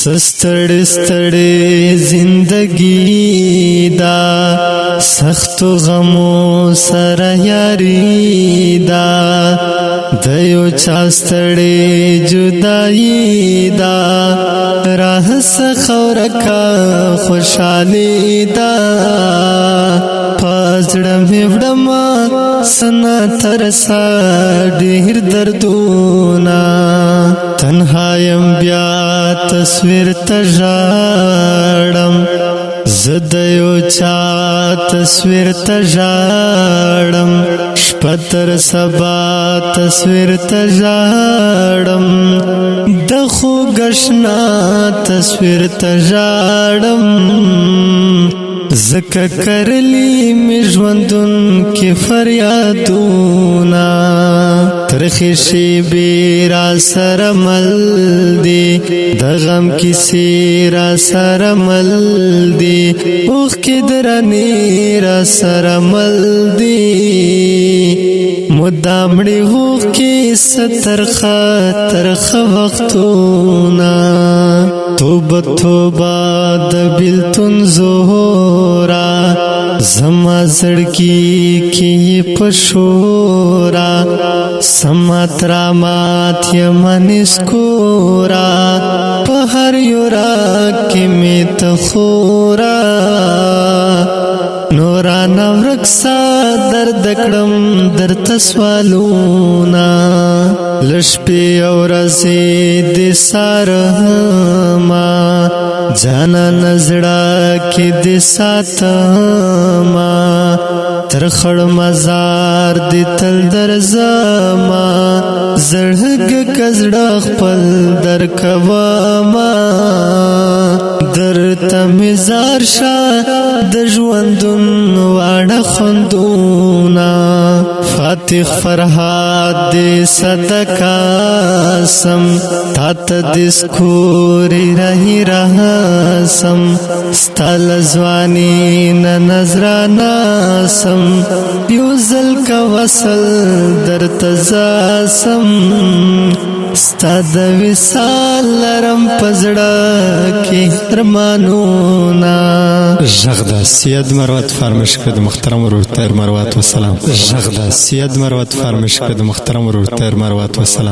سستړې ستړې زندگی دا سخت غمو سره یاری دا د یو چا ستړې جدائی دا راه سخورکا خوشحالی دا پزړه مې وړما سنا ترسا ډېر دردونه تنهایم بیا تصویر تژاړم زد یو چا تصویر تژاړم شپه تر سبا تصویر تژاړم د خوږ اشنا تصویر تژاړم زکه کرلی می ژوندون کې فریادونه ترخې شیبې را سره مل دي د غم کیسې را سره مل دي اوښکې درنې را سره مل دي مدام مړې اوښکې سترخه ترخه وختونه توبه توبه د بیلتون زورا زما زړګي کې پښورا سمات را مات یمن سکورا په هر یو را کې می ته خورا نورانه ورکسا درد کړم در تسوالونا لشپې او ورځې د سارما جانا نزړه کې د ساتما تر خړ مزار د تل درځما زړګ کزړه خپل در کوما درته مزار شه د ژوندون واړه خوندونه فاتح فرهاد دې صدقه سم تات دې سکوري رہی راسم ستال ځواني نظرانا سم یو ځل کا وصل درته زاسم ستاد وصال لرم پزړه کې ارمانونه ژغدا سید مروت فرمایش کړ د محترم ورور طاهر مروت والسلام ژغدا سید مروت فرمایش کړ د محترم ورور طاهر مروت والسلام